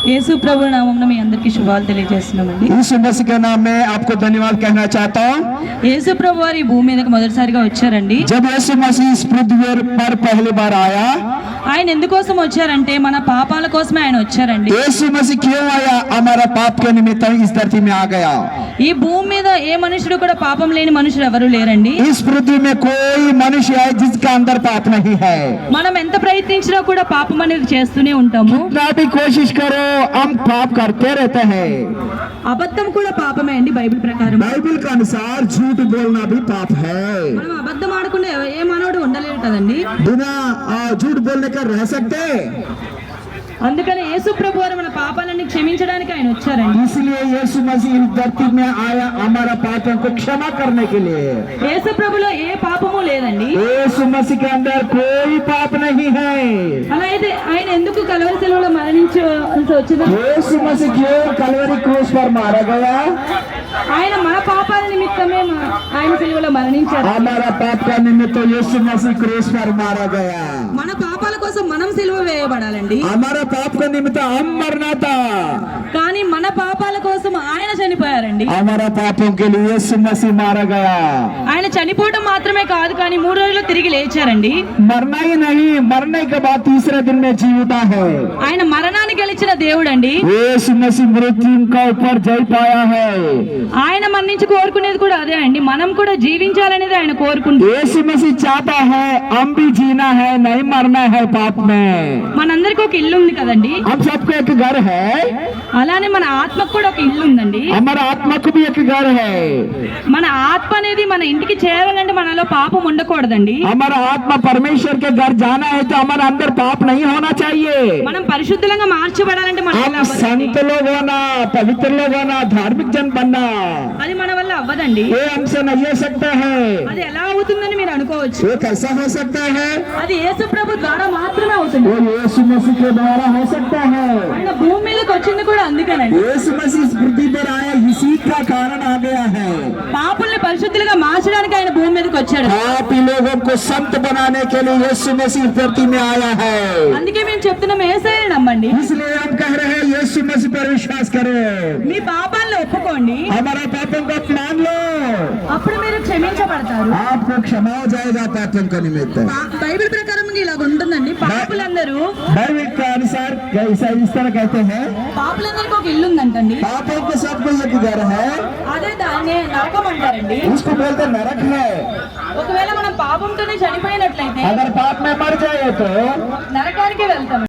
యేసు ప్రభు నామమున మీ అందరికీ శుభాలు తెలియజేస్తున్నామండి. यीशु मसीह के नाम में आपको धन्यवाद कहना चाहता हूँ। యేసు ప్రభు వారు ఈ భూమి మీదకి మొదటిసారిగా వచ్చారండి. जब यीशु मसीह इस पृथ्वी पर पहली बार आया, ఆయన ఎందుకోసం వచ్చారంటే మన పాపాల కోసమే ఆయన వచ్చారండి. यीशु मसीह क्यों आया? हमारा पाप के निमित्त इस धरती में आ गया। ఈ భూమి మీద ఏ మనుషుడు కూడా పాపం లేని మనుషుడు ఎవరు లేరండి. इस पृथ्वी में कोई मनुष्य है जिसका अंदर पाप नहीं है। మనం ఎంత ప్రయత్నించినా కూడా పాపం అనేది చేస్తూనే ఉంటాము. कितना भी कोशिश करो हम पाप करते रहते हैं। అబద్ధం కూడా పాపమే అండి బైబిల్ ప్రకారం. बाइबल के अनुसार झूठ बोलना भी पाप है। మనం అబద్ధం ఆడకుండా ఏ మానవుడు ఉండలేడు కదండి. बिना झूठ बोलने का रह सकते। అందుకని యేసు ప్రభు వారు మన పాపాలన్నీ క్షమించడానికి ఆయన వచ్చారండి. इसलिए यीशु मसीह इस धरती में आया हमारा पापों को क्षमा करने के लिए। యేసు ప్రభులో ఏ పాపము లేదండి. यीशु मसीह के अंदर कोई पाप नहीं है। అలా అయితే ఆయన ఎందుకు కలవరి శిలువలో మరణించాల్సి వచ్చింది? यीशु मसीह क्यों कलवरी क्रूस पर मारा गया? ఆయన మన పాపాల నిమిత్తమే ఆయన శిలువలో మరణించారు. हमारा पाप का निमित्त यीशु मसीह क्रूस पर मारा गया। మన పాపాల కోసం మనం శిలువ వేయబడాలండి. हमारा पाप का निमित्त हम मरना था, కానీ మన పాపాల కోసం ఆయన చనిపోయారండి. हमारा पापों के लिए यीशु मसीह मारा गया। ఆయన చనిపోవడం మాత్రమే కాదు, కానీ 3 రోజుల్లో తిరిగి లేచారండి. मरना ही नहीं, मरने के बाद तीसरे दिन में जी उठा है। ఆయన మరణాన్ని గెలిచిన దేవుడండి. यीशु मसीह मृत्यु का ऊपर जय पाया है। ఆయన మరణించి కోరుకునేది కూడా అదే అండి. మనం కూడా జీవించాలనేది ఆయన కోరుకుంటారు. यीशु मसीह चाहता है हम भी जीना है, नहीं मरना है पाप में। మనందరికీ ఒక ఇల్లు ఉంది కదండి. हम सबको एक घर है, అలానే మన ఆత్మకు కూడా ఒక ఇల్లు ఉందండి. हमारा आत्मा को भी एक घर है। మన ఆత్మ అనేది మన ఇంటికి చేరాలంటే మనలో పాపం ఉండకూడదండి. हमारा आत्मा परमेश्वर के घर जाना है तो हमारे अंदर पाप नहीं होना चाहिए। మనం పరిశుద్ధంగా మార్చబడాలంటే మన వల్ల हम అవ్వదండి. संत लोग होना, पवित्र लोग होना, धार्मिक जन बनना, అది మన వల్ల అవ్వదండి. ये हमसे नहीं हो सकता है। అది ఎలా అవుతుందని మీరు అనుకోవచ్చు. ये कैसा हो सकता है? అది యేసు ప్రభు ద్వారా మాత్రమే అవుతుంది. वो यीशु मसीह के द्वारा हो सकता है। ఆయన భూమి మీదకి వచ్చింది కూడా అందుకేనండి. यीशु मसीह इस पृथ्वी पर आया इसी का कारण आ गया है। పాపుల్ని పరిశుద్ధులుగా మార్చడానికి ఆయన భూమి మీదకి వచ్చాడు. पापी लोगों को संत बनाने के लिए यीशु मसीह इस धरती में आया है। అందుకే మేము చెప్తున్నాం యేసయ్యని నమ్మండి. इसलिए हम कह रहे हैं यीशु मसीह पर विश्वास करो। మీ పాపాలను ఒప్పుకోండి, हमारा पापों को मान लो, అప్పుడు మీరు క్షమించబడతారు. आपको क्षमा हो जाएगा पापों का निमित्त। బైబిల్ ప్రకారం ఇలా ఉంటుందండి. పాపులందరూ बाइबल के अनुसार कैसा इस तरह कहते हैं, పాపులందరికీ ఒక ఇల్లు ఉందంటండి. पापों के सबको एक घर है, అదే దాన్ని నరకం అంటారండి. उसको बोलते नरक है। ఒకవేళ మనం పాపంతోనే చనిపోయినట్లయితే अगर पाप में मर जाए तो నరకానికి వెళ్తాం.